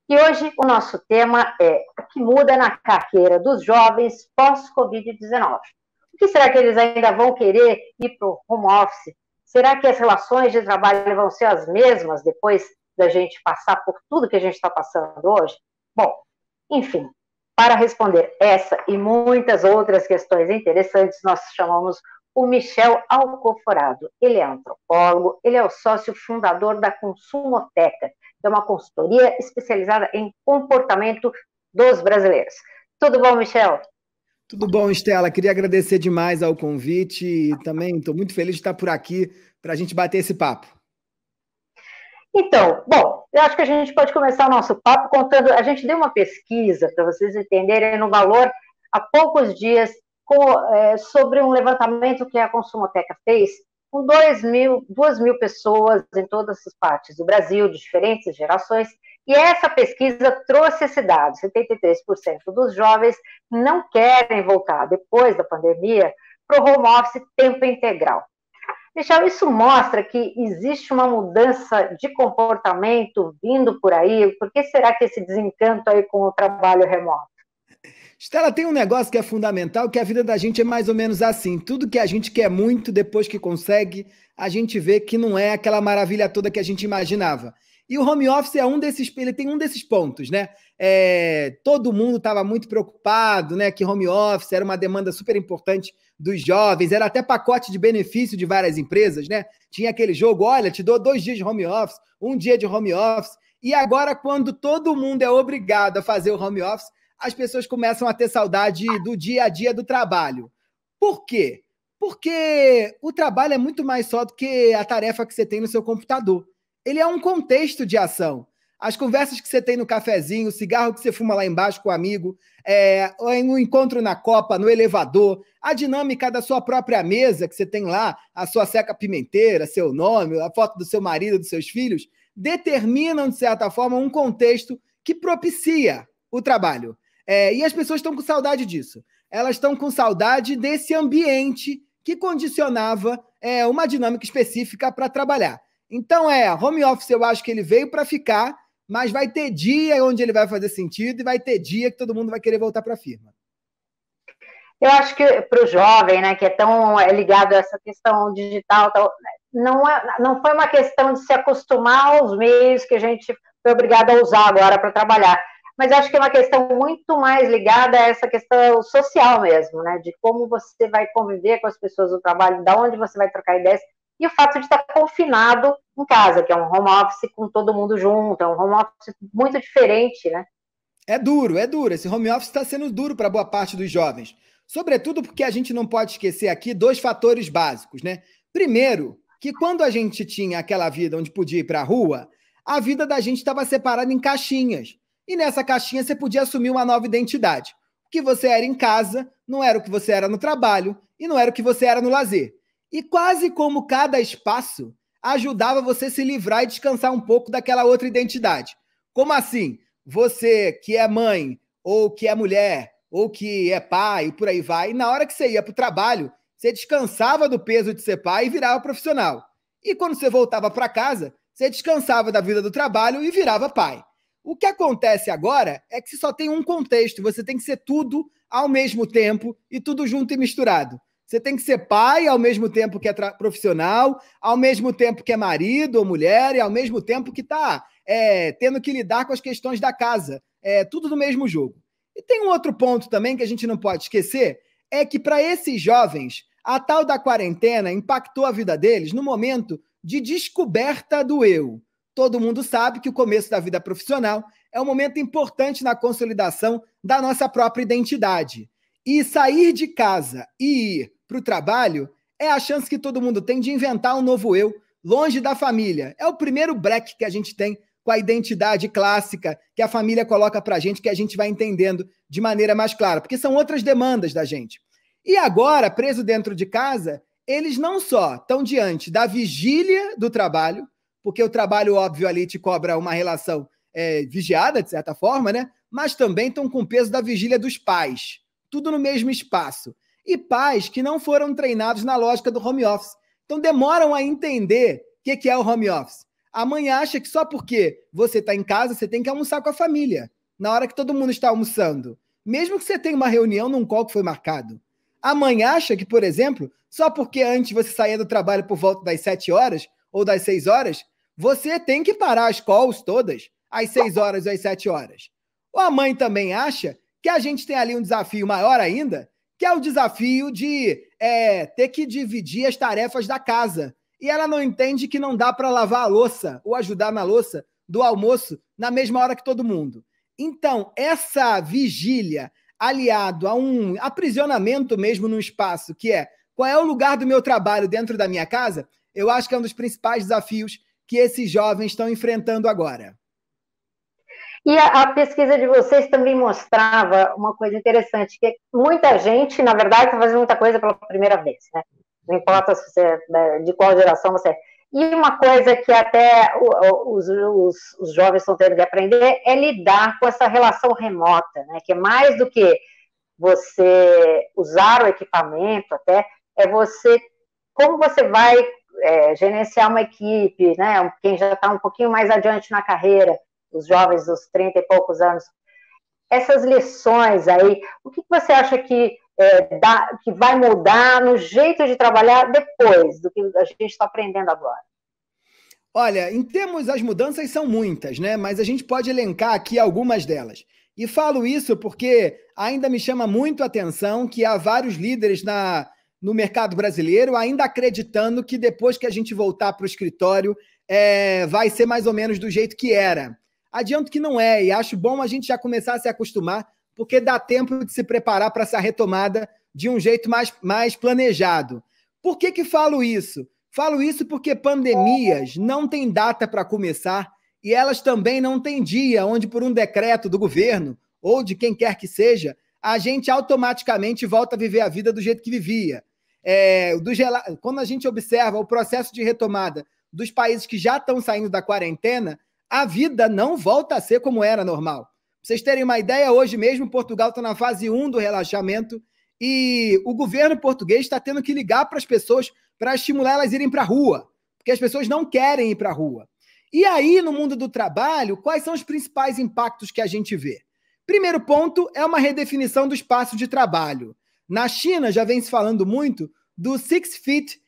E hoje o nosso tema é o que muda na carreira dos jovens pós-Covid-19. O que será que eles ainda vão querer ir para o home office? Será que as relações de trabalho vão ser as mesmas depois da gente passar por tudo que a gente está passando hoje? Bom, enfim, para responder essa e muitas outras questões interessantes, nós chamamos o Michel Alcoforado. Ele é antropólogo, ele é o sócio fundador da Consumoteca, que é uma consultoria especializada em comportamento dos brasileiros. Tudo bom, Michel? Tudo bom, Estela? Queria agradecer demais ao convite e também estou muito feliz de estar por aqui para a gente bater esse papo. Então, bom, eu acho que a gente pode começar o nosso papo contando. A gente deu uma pesquisa para vocês entenderem no valor há poucos dias sobre um levantamento que a Consumoteca fez com 2.000 pessoas em todas as partes do Brasil, de diferentes gerações, e essa pesquisa trouxe esse dado: 73% dos jovens não querem voltar, depois da pandemia, para o home office tempo integral. Michel, isso mostra que existe uma mudança de comportamento vindo por aí. Por que será que esse desencanto aí com o trabalho remoto? Estela, tem um negócio que é fundamental, que a vida da gente é mais ou menos assim. Tudo que a gente quer muito, depois que consegue, a gente vê que não é aquela maravilha toda que a gente imaginava. E o home office é ele tem um desses pontos, né? Todo mundo estava muito preocupado, né? Que home office era uma demanda super importante dos jovens, era até pacote de benefício de várias empresas, né? Tinha aquele jogo, olha, te dou 2 dias de home office, 1 dia de home office. E agora, quando todo mundo é obrigado a fazer o home office, as pessoas começam a ter saudade do dia a dia do trabalho. Por quê? Porque o trabalho é muito mais só do que a tarefa que você tem no seu computador. Ele é um contexto de ação. As conversas que você tem no cafezinho, o cigarro que você fuma lá embaixo com o amigo, o encontro na copa, no elevador, a dinâmica da sua própria mesa que você tem lá, a sua seca pimenteira, seu nome, a foto do seu marido, dos seus filhos, determinam, de certa forma, um contexto que propicia o trabalho. E as pessoas estão com saudade disso. Elas estão com saudade desse ambiente que condicionava uma dinâmica específica para trabalhar. Então, home office eu acho que ele veio para ficar, mas vai ter dia onde ele vai fazer sentido e vai ter dia que todo mundo vai querer voltar para a firma. Eu acho que para o jovem, né, que é tão ligado a essa questão digital, não foi uma questão de se acostumar aos meios que a gente foi obrigado a usar agora para trabalhar, mas acho que é uma questão muito mais ligada a essa questão social mesmo, né, de como você vai conviver com as pessoas do trabalho, de onde você vai trocar ideias, e o fato de estar confinado em casa, que é um home office com todo mundo junto, é um home office muito diferente, né? É duro, é duro. Esse home office está sendo duro para boa parte dos jovens. Sobretudo porque a gente não pode esquecer aqui 2 fatores básicos, né? Primeiro, que quando a gente tinha aquela vida onde podia ir para a rua, a vida da gente estava separada em caixinhas. E nessa caixinha você podia assumir uma nova identidade. O que você era em casa não era o que você era no trabalho e não era o que você era no lazer. E quase como cada espaço ajudava você a se livrar e descansar um pouco daquela outra identidade. Como assim? Você que é mãe, ou que é mulher, ou que é pai, e por aí vai, e na hora que você ia para o trabalho, você descansava do peso de ser pai e virava profissional. E quando você voltava para casa, você descansava da vida do trabalho e virava pai. O que acontece agora é que você só tem um contexto, você tem que ser tudo ao mesmo tempo e tudo junto e misturado. Você tem que ser pai ao mesmo tempo que é profissional, ao mesmo tempo que é marido ou mulher, e ao mesmo tempo que está tendo que lidar com as questões da casa. Tudo no mesmo jogo. E tem um outro ponto também que a gente não pode esquecer, é que para esses jovens, a tal da quarentena impactou a vida deles no momento de descoberta do eu. Todo mundo sabe que o começo da vida profissional é um momento importante na consolidação da nossa própria identidade. E sair de casa e ir para o trabalho é a chance que todo mundo tem de inventar um novo eu, longe da família. É o primeiro break que a gente tem com a identidade clássica que a família coloca para a gente, que a gente vai entendendo de maneira mais clara, porque são outras demandas da gente. E agora, preso dentro de casa, eles não só estão diante da vigília do trabalho, porque o trabalho, óbvio, ali te cobra uma relação vigiada, de certa forma, né? Mas também estão com o peso da vigília dos pais. Tudo no mesmo espaço. E pais que não foram treinados na lógica do home office. Então demoram a entender o que é o home office. A mãe acha que só porque você está em casa, você tem que almoçar com a família, na hora que todo mundo está almoçando. Mesmo que você tenha uma reunião num call que foi marcado. A mãe acha que, por exemplo, só porque antes você saía do trabalho por volta das 7 horas ou das 6 horas, você tem que parar as calls todas às 6 horas ou às 7 horas. Ou a mãe também acha que a gente tem ali um desafio maior ainda, que é o desafio de ter que dividir as tarefas da casa. E ela não entende que não dá para lavar a louça ou ajudar na louça do almoço na mesma hora que todo mundo. Então, essa vigília, aliado a um aprisionamento mesmo no espaço, que é qual é o lugar do meu trabalho dentro da minha casa, eu acho que é um dos principais desafios que esses jovens estão enfrentando agora. E a pesquisa de vocês também mostrava uma coisa interessante, que muita gente, na verdade, está fazendo muita coisa pela primeira vez, né? Não importa se você, de qual geração você é. E uma coisa que até os jovens estão tendo que aprender é lidar com essa relação remota, né? Que é mais do que você usar o equipamento, até, é você, como você vai gerenciar uma equipe, né? Quem já está um pouquinho mais adiante na carreira, os jovens dos 30 e poucos anos, essas lições aí, o que você acha que vai mudar no jeito de trabalhar depois do que a gente está aprendendo agora? Olha, em termos, as mudanças são muitas, né? Mas a gente pode elencar aqui algumas delas. E falo isso porque ainda me chama muito a atenção que há vários líderes no mercado brasileiro ainda acreditando que depois que a gente voltar para o escritório vai ser mais ou menos do jeito que era. Adianto que não é, e acho bom a gente já começar a se acostumar, porque dá tempo de se preparar para essa retomada de um jeito mais planejado. Por que falo isso? Falo isso porque pandemias não têm data para começar e elas também não têm dia onde, por um decreto do governo ou de quem quer que seja, a gente automaticamente volta a viver a vida do jeito que vivia. Quando a gente observa o processo de retomada dos países que já estão saindo da quarentena, a vida não volta a ser como era normal. Pra vocês terem uma ideia, hoje mesmo Portugal está na fase 1 do relaxamento e o governo português está tendo que ligar para as pessoas para estimular elas a irem para a rua, porque as pessoas não querem ir para a rua. E aí, no mundo do trabalho, quais são os principais impactos que a gente vê? Primeiro ponto é uma redefinição do espaço de trabalho. Na China, já vem se falando muito do 6 Feet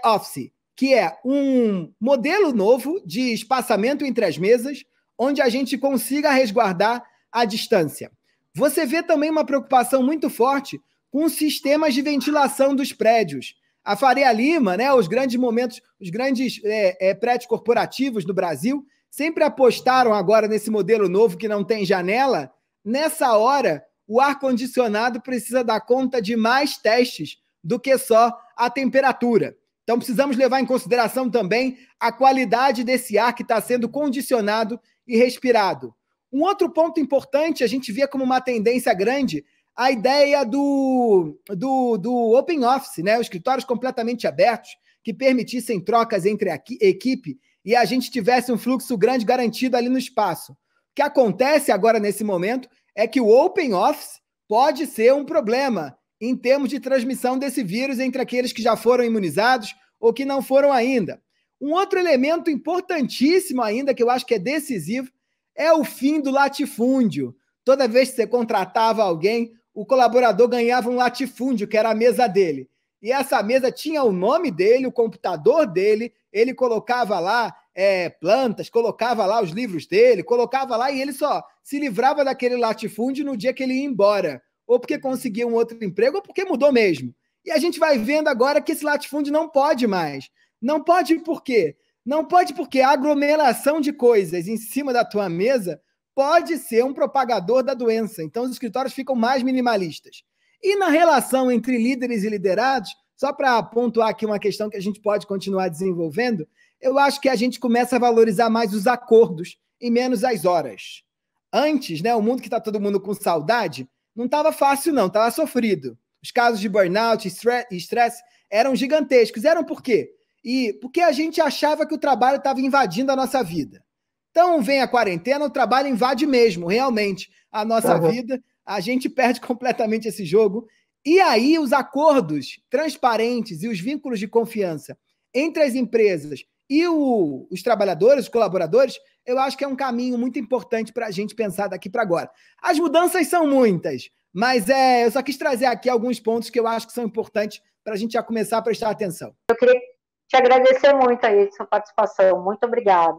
Office, que é um modelo novo de espaçamento entre as mesas, onde a gente consiga resguardar a distância. Você vê também uma preocupação muito forte com os sistemas de ventilação dos prédios. A Faria Lima, né, os grandes prédios corporativos do Brasil, sempre apostaram agora nesse modelo novo que não tem janela. Nessa hora, o ar-condicionado precisa dar conta de mais testes do que só a temperatura. Então, precisamos levar em consideração também a qualidade desse ar que está sendo condicionado e respirado. Um outro ponto importante, a gente vê como uma tendência grande, a ideia do Open Office, né? Os escritórios completamente abertos, que permitissem trocas entre a equipe e a gente tivesse um fluxo grande garantido ali no espaço. O que acontece agora nesse momento é que o Open Office pode ser um problema em termos de transmissão desse vírus entre aqueles que já foram imunizados ou que não foram ainda. Um outro elemento importantíssimo ainda, que eu acho que é decisivo, é o fim do latifúndio. Toda vez que você contratava alguém, o colaborador ganhava um latifúndio, que era a mesa dele. E essa mesa tinha o nome dele, o computador dele, ele colocava lá plantas, colocava lá os livros dele, colocava lá e ele só se livrava daquele latifúndio no dia que ele ia embora. Ou porque conseguia um outro emprego, ou porque mudou mesmo. E a gente vai vendo agora que esse latifúndio não pode mais. Não pode por quê? Não pode porque a aglomeração de coisas em cima da tua mesa pode ser um propagador da doença. Então, os escritórios ficam mais minimalistas. E na relação entre líderes e liderados, só para pontuar aqui uma questão que a gente pode continuar desenvolvendo, eu acho que a gente começa a valorizar mais os acordos e menos as horas. Antes, né, o mundo que está todo mundo com saudade, não estava fácil não, estava sofrido. Os casos de burnout e estresse eram gigantescos. Eram por quê? Porque a gente achava que o trabalho estava invadindo a nossa vida. Então, vem a quarentena, o trabalho invade mesmo, realmente, a nossa vida. A gente perde completamente esse jogo. E aí, os acordos transparentes e os vínculos de confiança entre as empresas e os trabalhadores, os colaboradores, eu acho que é um caminho muito importante para a gente pensar daqui para agora. As mudanças são muitas, mas eu só quis trazer aqui alguns pontos que eu acho que são importantes para a gente já começar a prestar atenção. Eu queria te agradecer muito aí de sua participação. Muito obrigada.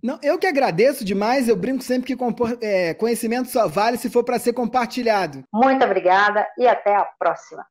Não, eu que agradeço demais, eu brinco sempre que conhecimento só vale se for para ser compartilhado. Muito obrigada e até a próxima.